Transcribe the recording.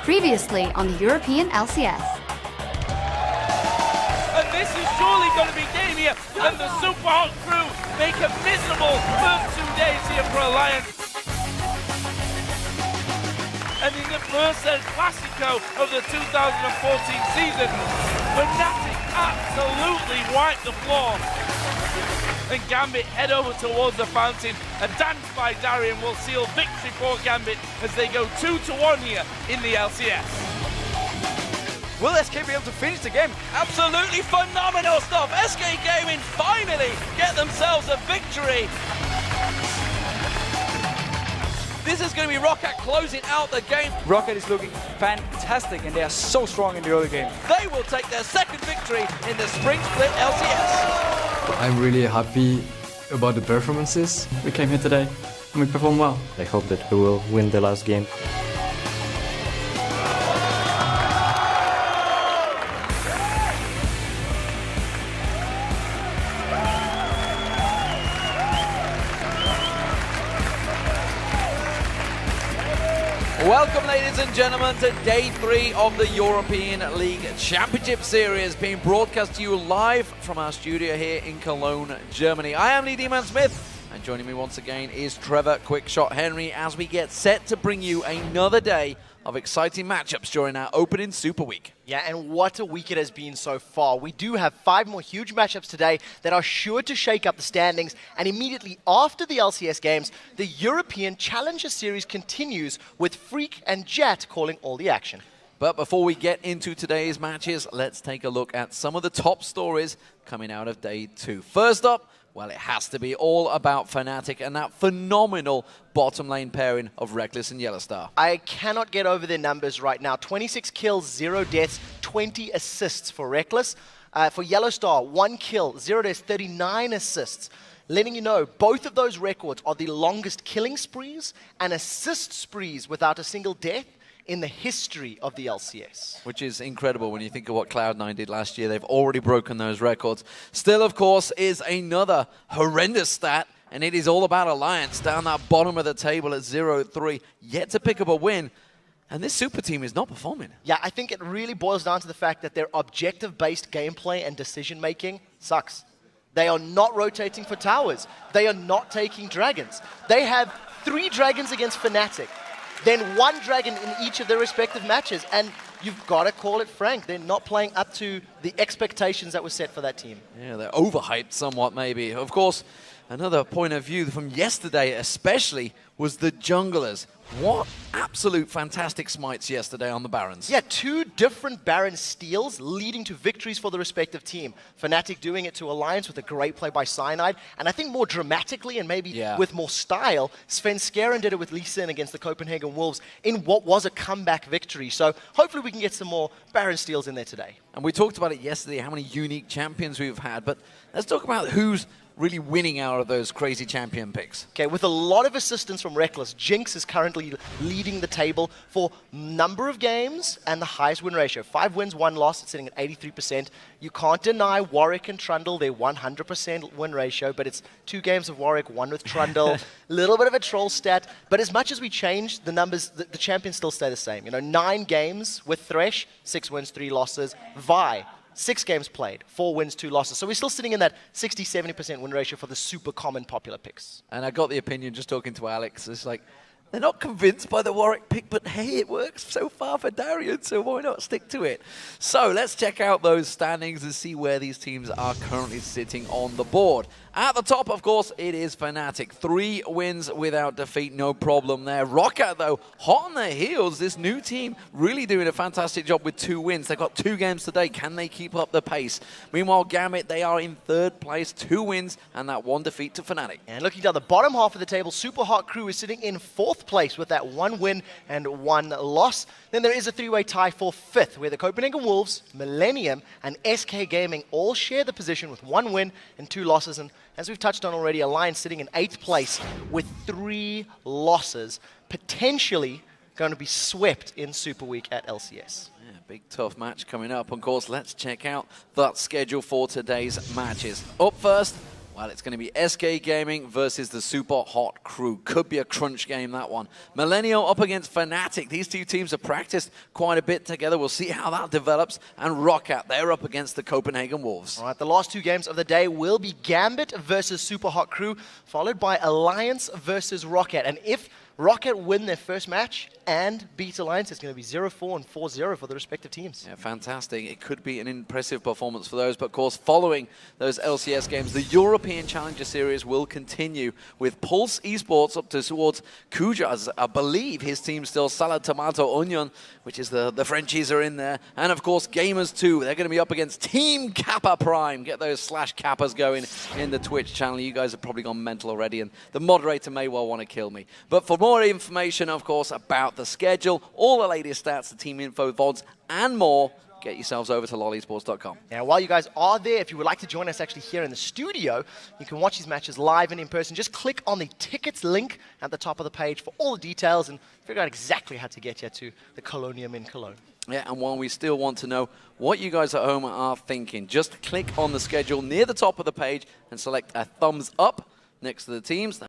Previously on the European LCS. And this is surely going to be game here, and the Super Hot crew make a miserable first 2 days here for Alliance. And in the first El Clasico of the 2014 season, Fnatic absolutely wiped the floor. And Gambit head over towards the fountain. A dance by Darien will seal victory for Gambit as they go 2-1 here in the LCS. Will SK be able to finish the game? Absolutely phenomenal stuff. SK Gaming finally get themselves a victory. This is going to be Rocket closing out the game. Rocket is looking fantastic and they are so strong in the early game. They will take their second victory in the Spring Split LCS. I'm really happy about the performances. We came here today and we performed well. I hope that we will win the last game. Welcome, ladies and gentlemen, to Day 3 of the European League Championship Series, being broadcast to you live from our studio here in Cologne, Germany. I am Lee D-Man-Smith, and joining me once again is Trevor Quickshot Henry as we get set to bring you another day of exciting matchups during our opening Super Week. Yeah, and what a week it has been so far. We do have 5 more huge matchups today that are sure to shake up the standings, and immediately after the LCS games, the European Challenger Series continues with Freak and Jet calling all the action. But before we get into today's matches, let's take a look at some of the top stories coming out of Day 2. First up, well, it has to be all about Fnatic and that phenomenal bottom lane pairing of Reckless and Yellowstar. I cannot get over their numbers right now. 26 kills, 0 deaths, 20 assists for Reckless. For Yellowstar, 1 kill, 0 deaths, 39 assists. Letting you know, both of those records are the longest killing sprees and assist sprees without a single death in the history of the LCS. Which is incredible when you think of what Cloud9 did last year. They've already broken those records. Still, of course, is another horrendous stat, and it is all about Alliance down that bottom of the table at 0-3, yet to pick up a win. And this super team is not performing. Yeah, I think it really boils down to the fact that their objective-based gameplay and decision-making sucks. They are not rotating for towers. They are not taking dragons. They have 3 dragons against Fnatic. Then 1 dragon in each of their respective matches. And you've got to call it frank. They're not playing up to the expectations that were set for that team. Yeah, they're overhyped somewhat, maybe. Of course, another point of view from yesterday especially was the junglers. What absolute fantastic smites yesterday on the Barons. Yeah, 2 different Baron steals leading to victories for the respective team. Fnatic doing it to Alliance with a great play by Cyanide, and I think more dramatically and maybe with more style, Svenskeren did it with Lee Sin against the Copenhagen Wolves in what was a comeback victory. So hopefully we can get some more Baron steals in there today. And we talked about it yesterday, how many unique champions we've had, but let's talk about who's really winning out of those crazy champion picks. Okay, with a lot of assistance from Reckless, Jinx is currently leading the table for number of games and the highest win ratio. 5 wins, 1 loss, it's sitting at 83%. You can't deny Warwick and Trundle, their 100% win ratio, but it's 2 games of Warwick, 1 with Trundle. A little bit of a troll stat, but as much as we change the numbers, the champions still stay the same. You know, 9 games with Thresh, 6 wins, 3 losses. Vi, 6 games played, 4 wins, 2 losses. So we're still sitting in that 60-70% win ratio for the super common popular picks. And I got the opinion just talking to Alex, it's like, they're not convinced by the Warwick pick, but hey, it works so far for Darien, so why not stick to it? So let's check out those standings and see where these teams are currently sitting on the board. At the top, of course, it is Fnatic. 3 wins without defeat, no problem there. Rocket, though, hot on their heels. This new team really doing a fantastic job with 2 wins. They've got 2 games today. Can they keep up the pace? Meanwhile, Gambit, they are in 3rd place, 2 wins, and that 1 defeat to Fnatic. And looking down the bottom half of the table, Super Hot Crew is sitting in 4th place with that 1 win and 1 loss. Then there is a 3-way tie for 5th, where the Copenhagen Wolves, Millennium, and SK Gaming all share the position with 1 win and 2 losses. And as we've touched on already, Alliance sitting in 8th place with 3 losses, potentially going to be swept in Super Week at LCS. Yeah, big tough match coming up. Of course, let's check out that schedule for today's matches. Up first, Well, it's going to be SK Gaming versus the Super Hot Crew. Could be a crunch game, that one. Millennial up against Fnatic. These two teams have practiced quite a bit together. We'll see how that develops. And Roccat, they're up against the Copenhagen Wolves. All right, the last two games of the day will be Gambit versus Super Hot Crew, followed by Alliance versus Roccat. And if Roccat win their first match and beat Alliance, it's going to be 0-4 and 4-0 for the respective teams. Yeah, fantastic. It could be an impressive performance for those. But, of course, following those LCS games, the European Challenger Series will continue with Pulse Esports up towards Kujas. I believe his team still Salad, Tomato, Onion, which is the Frenchies are in there. And, of course, Gamers 2. They're going to be up against Team Kappa Prime. Get those /Kappas going in the Twitch channel. You guys have probably gone mental already, and the moderator may well want to kill me. But for more information, of course, about the schedule, all the latest stats, the team info, VODs, and more, get yourselves over to lolesports.com. Now, while you guys are there, if you would like to join us actually here in the studio, you can watch these matches live and in person. Just click on the tickets link at the top of the page for all the details and figure out exactly how to get you to the Colonium in Cologne. Yeah, and while we still want to know what you guys at home are thinking, just click on the schedule near the top of the page and select a thumbs up next to the teams.